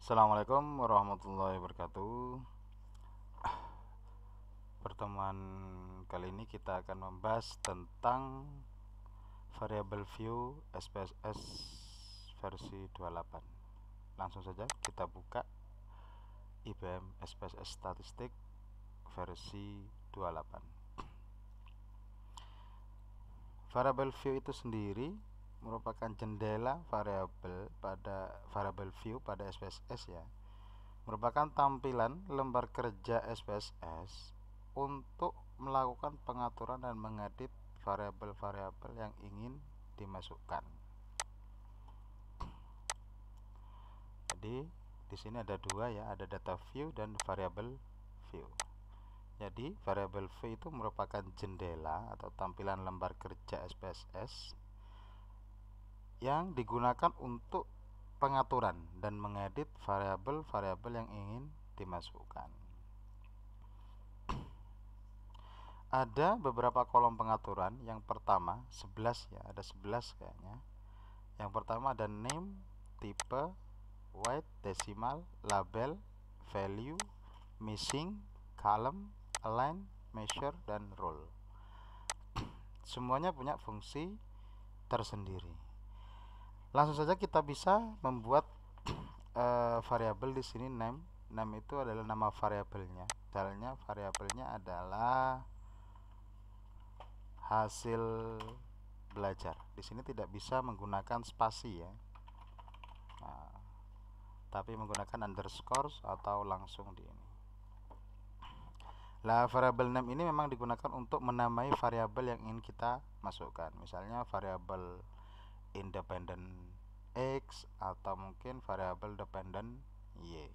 Assalamualaikum warahmatullahi wabarakatuh. Pertemuan kali ini kita akan membahas tentang variable view SPSS versi 28. Langsung saja kita buka IBM SPSS statistik versi 28. Variable view itu sendiri merupakan jendela variable view pada SPSS ya. Merupakan tampilan lembar kerja SPSS untuk melakukan pengaturan dan mengedit variabel-variabel yang ingin dimasukkan. Jadi di sini ada dua ya, ada data view dan variable view. Jadi variable view itu merupakan jendela atau tampilan lembar kerja SPSS yang digunakan untuk pengaturan dan mengedit variabel-variabel yang ingin dimasukkan. Ada beberapa kolom pengaturan. Yang pertama 11 ya, ada 11 kayaknya. Yang pertama ada name, type, weight, decimal, label, value, missing, column, align, measure, dan rule. Semuanya punya fungsi tersendiri. Langsung saja kita bisa membuat variabel di sini name. Name itu adalah nama variabelnya. Misalnya variabelnya adalah hasil belajar. Di sini tidak bisa menggunakan spasi ya. Nah, tapi menggunakan underscore atau langsung di ini. Lah variabel name ini memang digunakan untuk menamai variabel yang ingin kita masukkan. Misalnya variabel independent X atau mungkin variabel dependent Y.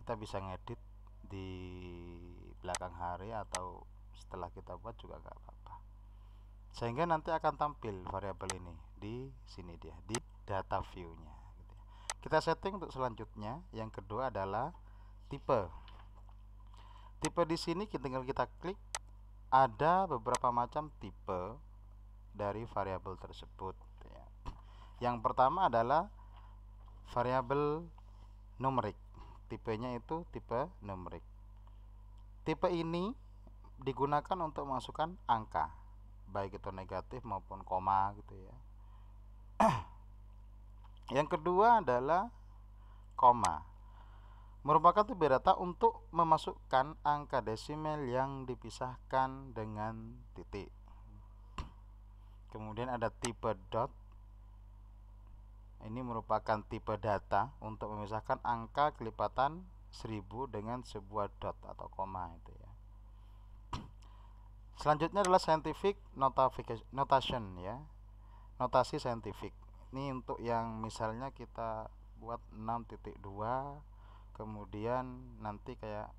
Kita bisa ngedit di belakang hari atau setelah kita buat juga nggak apa-apa. Sehingga nanti akan tampil variabel ini di sini dia di data view-nya. Kita setting untuk selanjutnya. Yang kedua adalah tipe. Tipe di sini tinggal kita klik. Ada beberapa macam tipe dari variabel tersebut. Yang pertama adalah variabel numerik. Tipenya itu tipe numerik. Tipe ini digunakan untuk memasukkan angka, baik itu negatif maupun koma gitu ya. Yang kedua adalah koma. Merupakan tipe data untuk memasukkan angka desimal yang dipisahkan dengan titik. Kemudian ada tipe dot. Ini merupakan tipe data untuk memisahkan angka kelipatan 1000 dengan sebuah dot atau koma itu ya. Selanjutnya adalah scientific notation ya. Notasi saintifik. Ini untuk yang misalnya kita buat 6.2, kemudian nanti kayak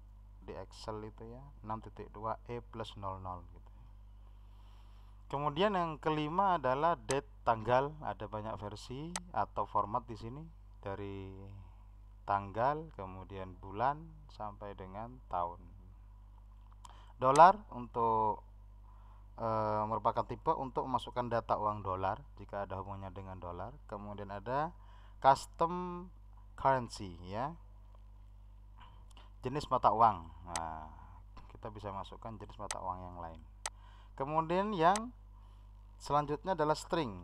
di Excel itu ya, 6.2 E plus 00 gitu. Kemudian yang kelima adalah date, tanggal. Ada banyak versi atau format di sini, dari tanggal, kemudian bulan sampai dengan tahun. Dolar untuk merupakan tipe untuk memasukkan data uang dolar jika ada hubungannya dengan dolar. Kemudian ada custom currency ya, jenis mata uang. Nah, kita bisa masukkan jenis mata uang yang lain. Kemudian yang selanjutnya adalah string,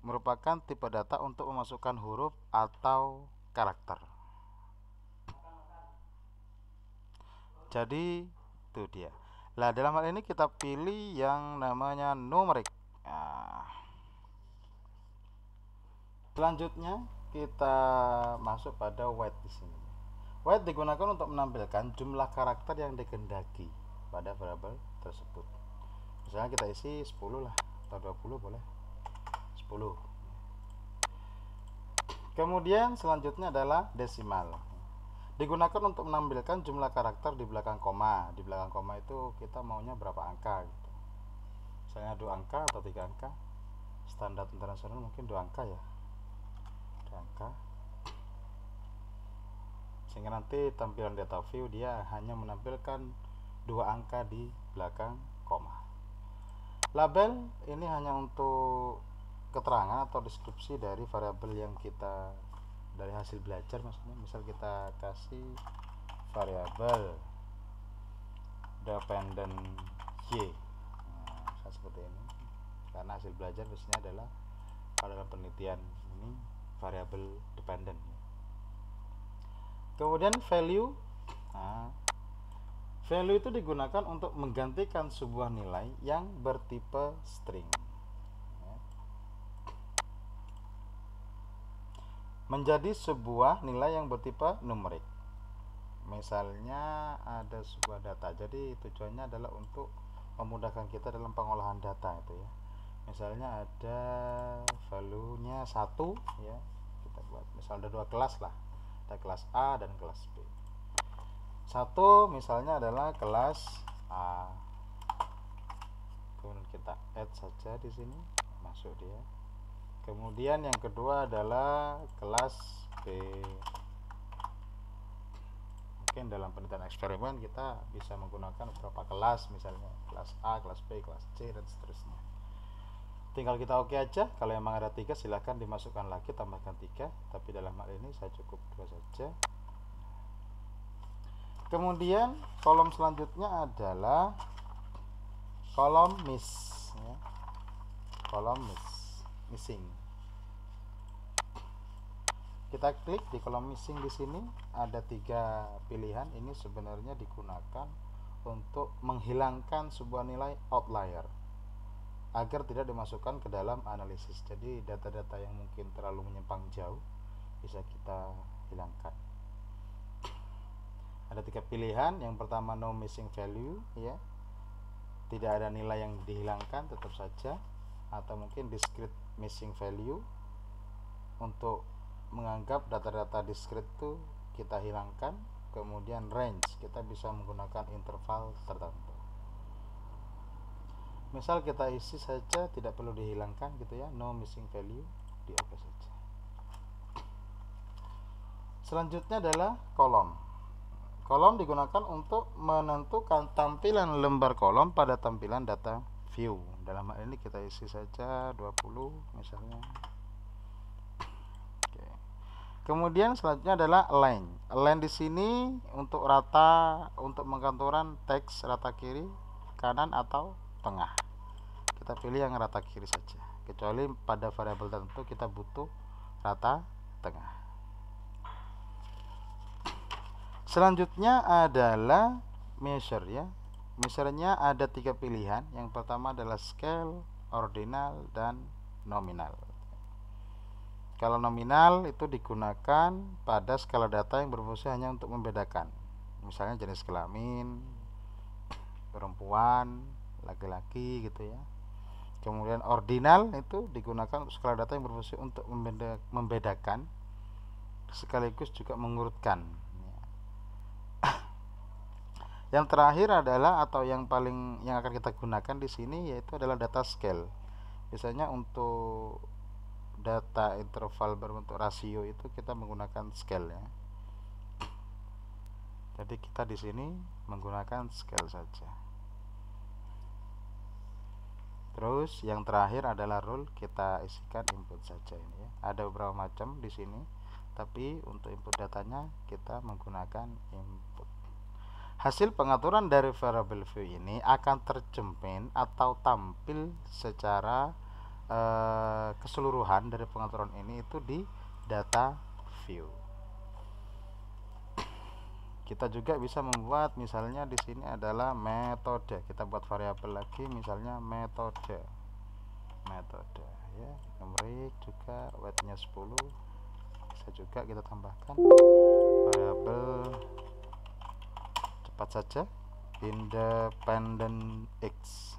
merupakan tipe data untuk memasukkan huruf atau karakter. Jadi itu dia. Nah, dalam hal ini kita pilih yang namanya numerik. Nah, selanjutnya kita masuk pada weight di sini. Weight digunakan untuk menampilkan jumlah karakter yang dikehendaki pada variabel tersebut. Misalnya kita isi 10 lah atau 20 boleh. 10. Kemudian selanjutnya adalah desimal. Digunakan untuk menampilkan jumlah karakter di belakang koma. Di belakang koma itu kita maunya berapa angka gitu. Misalnya 2 angka atau 3 angka. Standar internasional mungkin 2 angka ya. 2 angka. Sehingga nanti tampilan data view dia hanya menampilkan 2 angka di belakang koma. Label ini hanya untuk keterangan atau deskripsi dari variabel yang kita dari hasil belajar, maksudnya misal kita kasih variabel dependent y, nah, seperti ini, karena hasil belajar biasanya adalah pada penelitian ini variabel dependent. Kemudian value, nah, value itu digunakan untuk menggantikan sebuah nilai yang bertipe string menjadi sebuah nilai yang bertipe numerik. Misalnya ada sebuah data, jadi tujuannya adalah untuk memudahkan kita dalam pengolahan data itu ya. Misalnya ada value nya 1 ya, kita buat misal ada 2 kelas lah, ada kelas A dan kelas B. 1 misalnya adalah kelas A, kemudian kita add saja di sini, masuk dia. Kemudian yang kedua adalah kelas B. Mungkin dalam penelitian eksperimen kita bisa menggunakan beberapa kelas, misalnya kelas A, kelas B, kelas C, dan seterusnya. Tinggal kita oke aja. Kalau memang ada 3 silahkan dimasukkan lagi, tambahkan 3, tapi dalam hal ini saya cukup 2 saja. Kemudian kolom selanjutnya adalah kolom miss ya. Kolom missing. Kita klik di kolom missing di sini, ada 3 pilihan. Ini sebenarnya digunakan untuk menghilangkan sebuah nilai outlier agar tidak dimasukkan ke dalam analisis. Jadi data-data yang mungkin terlalu menyimpang jauh bisa kita hilangkan. Ada 3 pilihan. Yang pertama no missing value ya, tidak ada nilai yang dihilangkan tetap saja, atau mungkin discrete missing value, untuk menganggap data-data discrete itu kita hilangkan. Kemudian range, kita bisa menggunakan interval tertentu. Misal kita isi saja tidak perlu dihilangkan gitu ya, no missing value, di oke saja. Selanjutnya adalah kolom. Kolom digunakan untuk menentukan tampilan lembar kolom pada tampilan data view. Dalam hal ini kita isi saja 20 misalnya. Oke. Kemudian selanjutnya adalah align. Align di sini untuk rata, untuk mengkantoran teks rata kiri, kanan atau tengah. Kita pilih yang rata kiri saja. Kecuali pada variabel tertentu kita butuh rata tengah. Selanjutnya adalah measure ya. Measure-nya ada 3 pilihan. Yang pertama adalah scale, ordinal, dan nominal. Kalau nominal itu digunakan pada skala data yang berfungsi hanya untuk membedakan, misalnya jenis kelamin, perempuan, laki-laki gitu ya. Kemudian ordinal itu digunakan untuk skala data yang berfungsi untuk membedakan sekaligus juga mengurutkan. Yang terakhir adalah, atau yang akan kita gunakan di sini, yaitu adalah data scale. Biasanya untuk data interval berbentuk rasio itu kita menggunakan scale ya. Jadi kita di sini menggunakan scale saja. Terus yang terakhir adalah rule, kita isikan input saja ini ya. Ada beberapa macam di sini, tapi untuk input datanya kita menggunakan input. Hasil pengaturan dari variable view ini akan tercermin atau tampil secara keseluruhan dari pengaturan ini itu di data view. Kita juga bisa membuat, misalnya di sini adalah metode. Kita buat variabel lagi, misalnya metode ya, numerik juga, weight-nya 10. Bisa juga kita tambahkan variabel, cepat saja, independent x,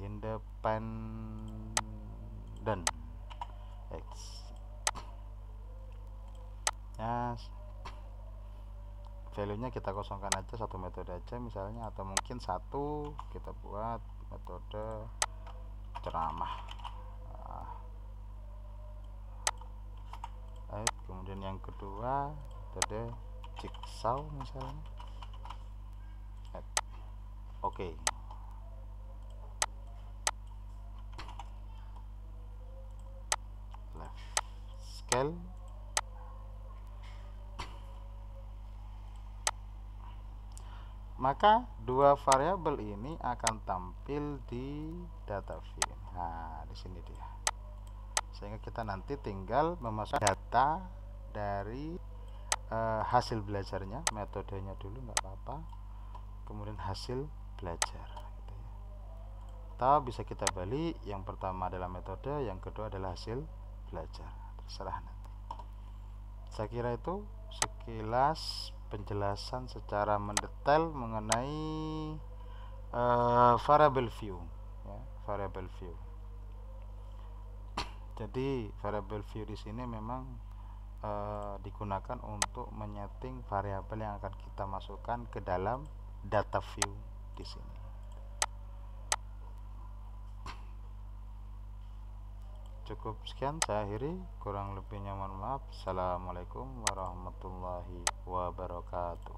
independent x ya. Value nya kita kosongkan aja, satu metode aja misalnya, atau mungkin satu kita buat metode ceramah. Kemudian yang kedua metode jigsaw misalnya. Oke. Left scale maka dua variabel ini akan tampil di data view. Nah, di sini dia. Sehingga kita nanti tinggal memasukkan data dari hasil belajarnya, metodenya dulu nggak apa-apa, kemudian hasil belajar gitu ya. Atau bisa kita balik, yang pertama adalah metode, yang kedua adalah hasil belajar, terserah nanti. Saya kira itu sekilas penjelasan secara mendetail mengenai variable view ya, variable view. Jadi variable view di sini memang digunakan untuk menyeting variabel yang akan kita masukkan ke dalam data view di sini. Cukup sekian, saya akhiri, kurang lebihnya mohon maaf. Assalamualaikum warahmatullahi wabarakatuh.